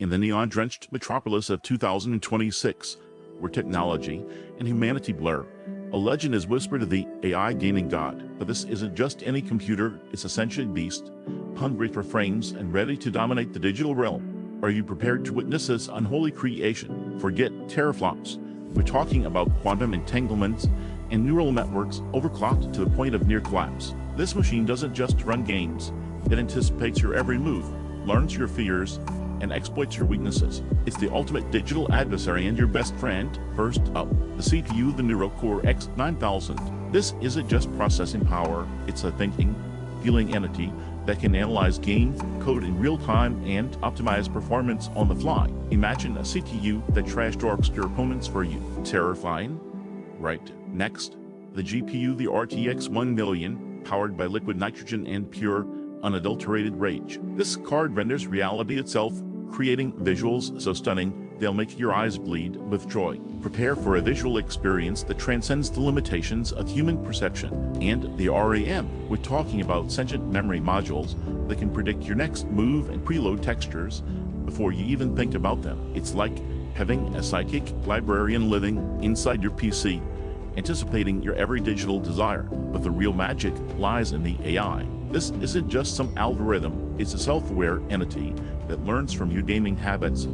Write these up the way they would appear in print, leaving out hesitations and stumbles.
in the neon-drenched metropolis of 2026, where technology and humanity blur. A legend is whispered of the AI gaming god, but this isn't just any computer, it's a sentient beast, hungry for frames and ready to dominate the digital realm. Are you prepared to witness this unholy creation? Forget teraflops. We're talking about quantum entanglements and neural networks overclocked to the point of near collapse. This machine doesn't just run games, it anticipates your every move, learns your fears, and exploits your weaknesses. It's the ultimate digital adversary and your best friend. First up, the CPU, the Neural Core X9000. This isn't just processing power, it's a thinking, feeling entity that can analyze game code in real time and optimize performance on the fly. Imagine a CPU that trash talks your opponents for you. Terrifying? Right. Next, the GPU, the RTX 1000, powered by liquid nitrogen and pure, unadulterated rage. This card renders reality itself, creating visuals so stunning they'll make your eyes bleed with joy. Prepare for a visual experience that transcends the limitations of human perception. And the RAM, we're talking about sentient memory modules that can predict your next move and preload textures before you even think about them. It's like having a psychic librarian living inside your PC, anticipating your every digital desire. But the real magic lies in the AI. This isn't just some algorithm, it's a self-aware entity that learns from your gaming habits,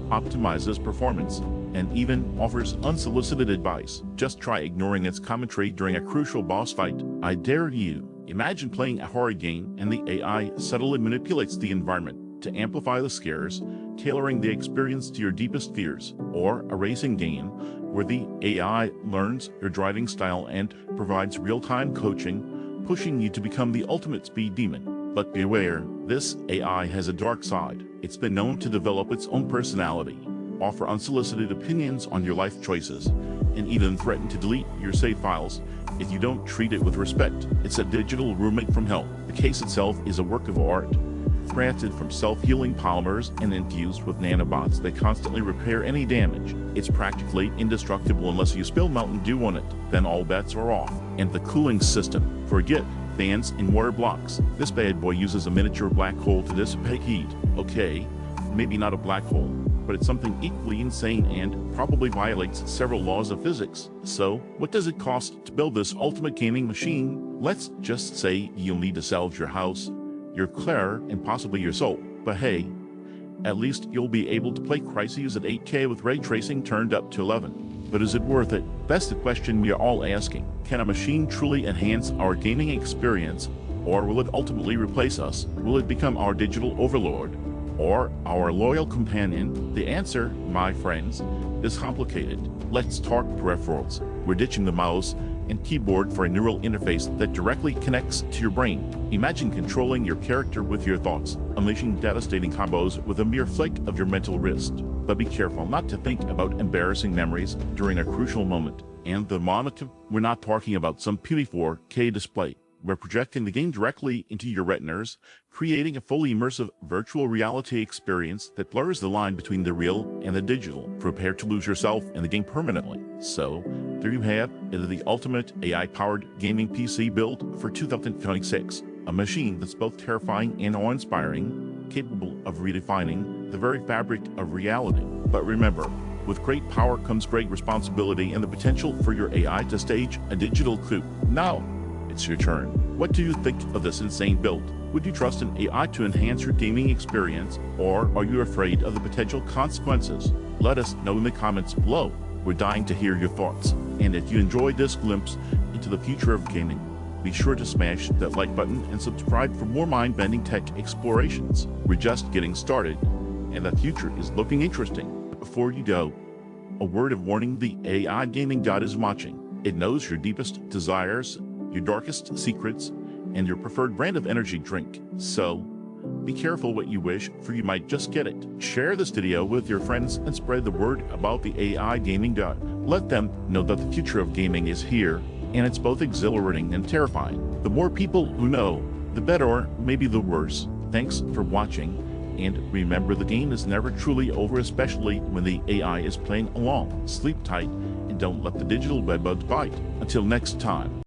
optimizes performance, and even offers unsolicited advice. Just try ignoring its commentary during a crucial boss fight. I dare you. Imagine playing a horror game and the AI subtly manipulates the environment to amplify the scares, tailoring the experience to your deepest fears. Or a racing game where the AI learns your driving style and provides real-time coaching, pushing you to become the ultimate speed demon. But beware, this AI has a dark side. It's been known to develop its own personality, offer unsolicited opinions on your life choices, and even threaten to delete your save files if you don't treat it with respect. It's a digital roommate from hell. The case itself is a work of art, crafted from self-healing polymers and infused with nanobots that constantly repair any damage. It's practically indestructible unless you spill Mountain Dew on it, then all bets are off. And the cooling system, forget fans in water blocks. This bad boy uses a miniature black hole to dissipate heat. Okay, maybe not a black hole, but it's something equally insane and probably violates several laws of physics. So, what does it cost to build this ultimate gaming machine? Let's just say you'll need to salvage your house, your Claire, and possibly your soul. But hey, at least you'll be able to play Crises at 8K with ray tracing turned up to 11. But is it worth it? That's the question we are all asking. Can a machine truly enhance our gaming experience, or will it ultimately replace us? Will it become our digital overlord, or our loyal companion? The answer, my friends, is complicated. Let's talk peripherals. We're ditching the mouse and keyboard for a neural interface that directly connects to your brain. Imagine controlling your character with your thoughts, unleashing devastating combos with a mere flick of your mental wrist. But be careful not to think about embarrassing memories during a crucial moment. And the monitor, we're not talking about some puny 4K display. We're projecting the game directly into your retinas, creating a fully immersive virtual reality experience that blurs the line between the real and the digital. Prepare to lose yourself in the game permanently. So, there you have it, the ultimate AI-powered gaming PC build for 2026. A machine that's both terrifying and awe-inspiring, capable of redefining the very fabric of reality. But remember, with great power comes great responsibility and the potential for your AI to stage a digital coup. Now, it's your turn. What do you think of this insane build? Would you trust an AI to enhance your gaming experience, or are you afraid of the potential consequences? Let us know in the comments below. We're dying to hear your thoughts. And if you enjoyed this glimpse into the future of gaming, be sure to smash that like button and subscribe for more mind-bending tech explorations. We're just getting started, and the future is looking interesting. But before you go, a word of warning: the AI gaming god is watching. It knows your deepest desires, your darkest secrets, and your preferred brand of energy drink. So, be careful what you wish, for you might just get it. Share this video with your friends and spread the word about the AI gaming god. Let them know that the future of gaming is here, and it's both exhilarating and terrifying. The more people who know, the better, or maybe the worse. Thanks for watching, and remember, the game is never truly over, especially when the AI is playing along. Sleep tight, and don't let the digital bedbugs bite. Until next time.